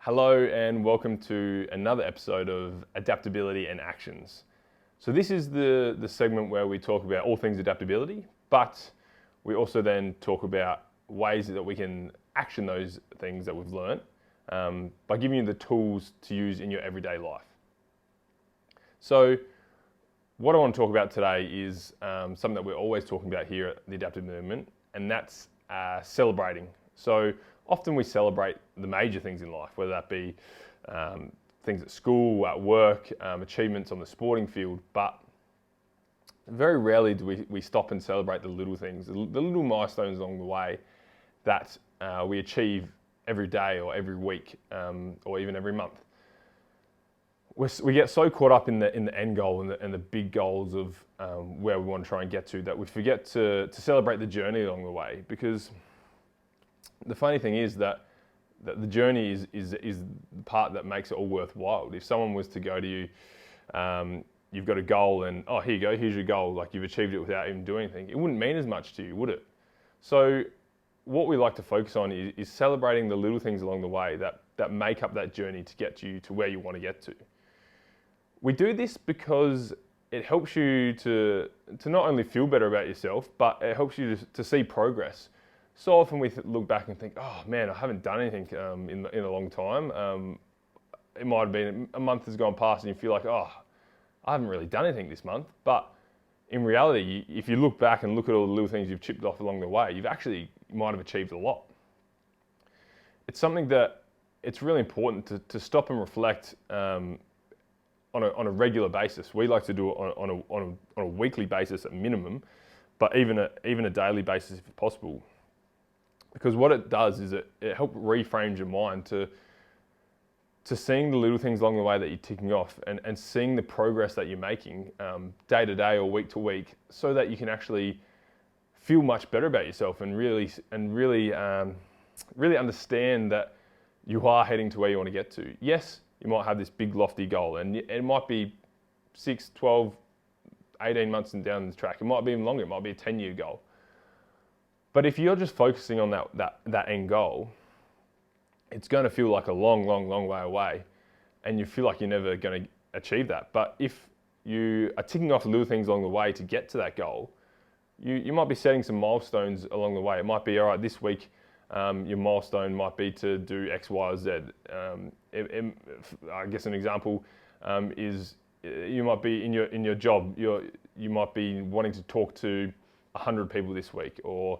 Hello and welcome to another episode of Adaptability and Actions. So this is the segment where we talk about all things adaptability, but we also then talk about ways that we can action those things that we've learned by giving you the tools to use in your everyday life. So what I want to talk about today is something that we're always talking about here at the Adaptive Movement, and that's celebrating. So often we celebrate the major things in life, whether that be things at school, at work, achievements on the sporting field, but very rarely do we stop and celebrate the little things, the little milestones along the way that we achieve every day or every week or even every month. We get so caught up in the end goal and the big goals of where we want to try and get to that we forget to celebrate the journey along the way, because the funny thing is that the journey is the part that makes it all worthwhile. If someone was to go to you, you've got a goal and, oh, here you go, here's your goal, like you've achieved it without even doing anything, it wouldn't mean as much to you, would it? So what we like to focus on is celebrating the little things along the way that make up that journey to get you to where you want to get to. We do this because it helps you to not only feel better about yourself, but it helps you to see progress. So often we look back and think, oh man, I haven't done anything in a long time. It might have been a month has gone past and you feel like, oh, I haven't really done anything this month. But in reality, if you look back and look at all the little things you've chipped off along the way, you might have achieved a lot. It's something that it's really important to stop and reflect on a regular basis. We like to do it on a weekly basis at minimum, but even a daily basis if possible. Because what it does is it helps reframe your mind to seeing the little things along the way that you're ticking off and seeing the progress that you're making day to day or week to week, so that you can actually feel much better about yourself and really understand that you are heading to where you want to get to. Yes, you might have this big lofty goal and it might be 6, 12, 18 months down the track. It might be even longer. It might be a 10-year goal. But if you're just focusing on that end goal, it's going to feel like a long way away, and you feel like you're never going to achieve that. But if you are ticking off little things along the way to get to that goal, you might be setting some milestones along the way. It might be, all right, this week your milestone might be to do X, Y, or Z. I guess an example is you might be in your job. You might be wanting to talk to 100 people this week, or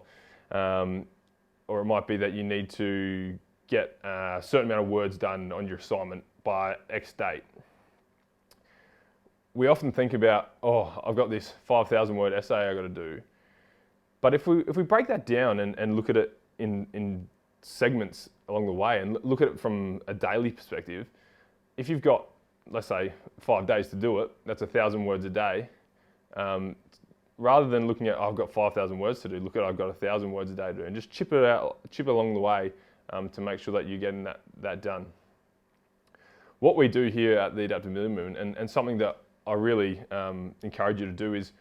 it might be that you need to get a certain amount of words done on your assignment by X date. We often think about, oh, I've got this 5,000 word essay I've got to do. But if we break that down and look at it in segments along the way and look at it from a daily perspective, if you've got, let's say, 5 days to do it, that's 1,000 words a day. Rather than looking at, oh, I've got 5,000 words to do, look at, I've got 1,000 words a day to do, and just chip it along the way to make sure that you're getting that done. What we do here at the Adaptive Movement, and something that I really encourage you to do is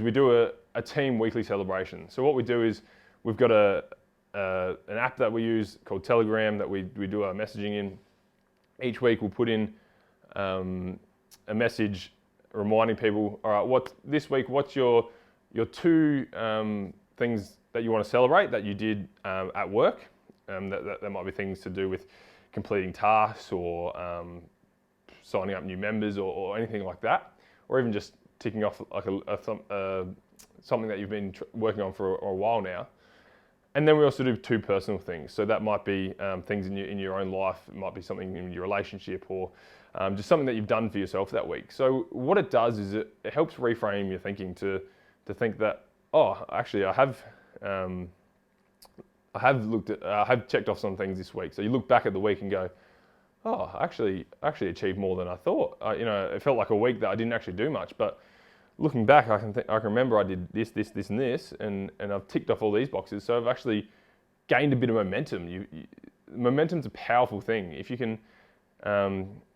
we do a team weekly celebration. So what we do is we've got an app that we use called Telegram that we do our messaging in. Each week we'll put in a message reminding people, all right, this week, what's your 2 things that you want to celebrate that you did at work? That might be things to do with completing tasks or signing up new members or anything like that, or even just ticking off like something that you've been working on for a while now. And then we also do 2 personal things. So that might be things in your own life. It might be something in your relationship, or just something that you've done for yourself that week. So what it does is it helps reframe your thinking to think that, oh, actually I have checked off some things this week. So you look back at the week and go, oh, I actually achieved more than I thought. It felt like a week that I didn't actually do much, but looking back, I can remember I did this, and this, and I've ticked off all these boxes. So I've actually gained a bit of momentum. Momentum's a powerful thing. If you can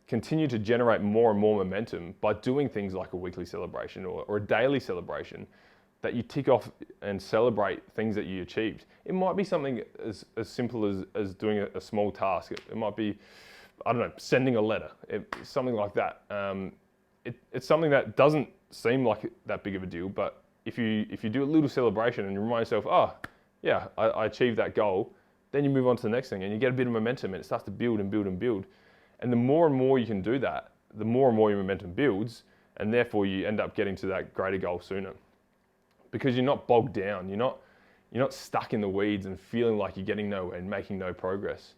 continue to generate more and more momentum by doing things like a weekly celebration or a daily celebration, that you tick off and celebrate things that you achieved. It might be something as simple as doing a small task. It might be I don't know, sending a letter, something like that. It's something that doesn't seem like that big of a deal, but if you do a little celebration and you remind yourself, oh yeah, I achieved that goal, then you move on to the next thing and you get a bit of momentum and it starts to build and build and build. And the more and more you can do that, the more and more your momentum builds, and therefore you end up getting to that greater goal sooner. Because you're not bogged down, you're not stuck in the weeds and feeling like you're getting nowhere and making no progress.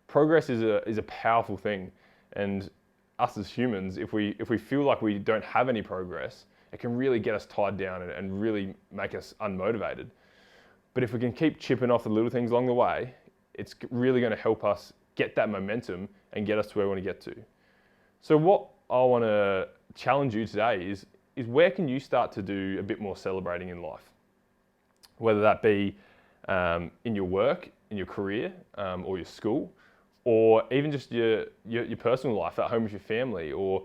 Progress is a powerful thing, and us as humans, if we feel like we don't have any progress, it can really get us tied down and really make us unmotivated. But if we can keep chipping off the little things along the way, it's really going to help us get that momentum and get us to where we want to get to. So what I want to challenge you today is where can you start to do a bit more celebrating in life? Whether that be in your work, in your career, or your school, or even just your personal life at home with your family, or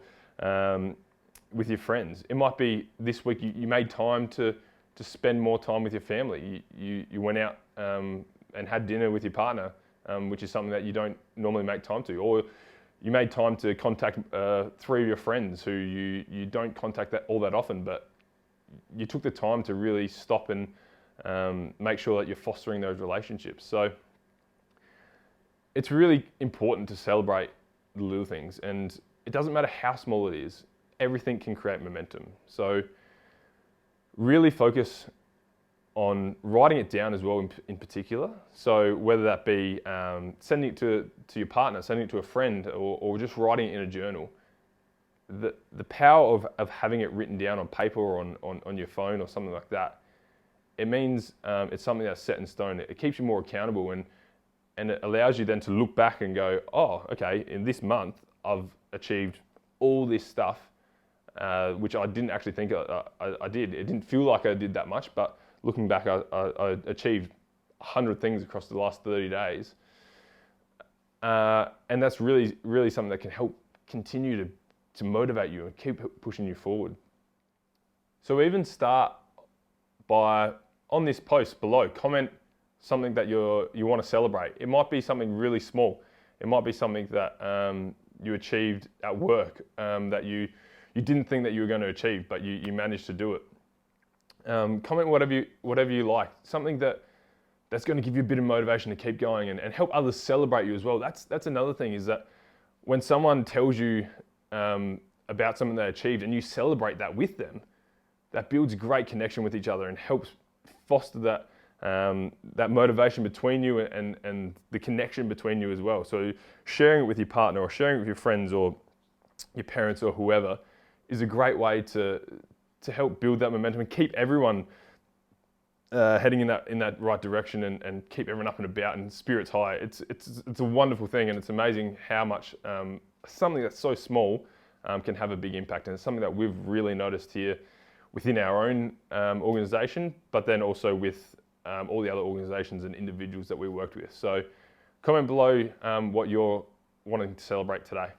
with your friends. It might be this week you made time to spend more time with your family. You went out and had dinner with your partner, which is something that you don't normally make time to. Or you made time to contact 3 of your friends who you don't contact all that often, but you took the time to really stop and make sure that you're fostering those relationships. So it's really important to celebrate the little things, and it doesn't matter how small it is. Everything can create momentum. So really focus on writing it down as well in particular. So whether that be sending it to your partner, sending it to a friend, or just writing it in a journal. The power of having it written down on paper or on your phone or something like that, it means it's something that's set in stone. It keeps you more accountable, and it allows you then to look back and go, oh, okay, in this month I've achieved all this stuff, which I didn't actually think I did. It didn't feel like I did that much, but looking back, I achieved 100 things across the last 30 days. And that's really, really something that can help continue to motivate you and keep pushing you forward. So even start by, on this post below, comment something that you want to celebrate. It might be something really small. It might be something that you achieved at work that you didn't think that you were going to achieve, but you managed to do it. Comment whatever you like, something that's going to give you a bit of motivation to keep going and help others celebrate you as well. That's another thing, is that when someone tells you about something they achieved and you celebrate that with them, that builds a great connection with each other and helps foster that motivation between you and the connection between you as well. So sharing it with your partner or sharing it with your friends or your parents or whoever is a great way to help build that momentum and keep everyone heading in that right direction and keep everyone up and about and spirits high. It's a wonderful thing, and it's amazing how much something that's so small can have a big impact. And it's something that we've really noticed here within our own organisation, but then also with all the other organisations and individuals that we worked with. So comment below what you're wanting to celebrate today.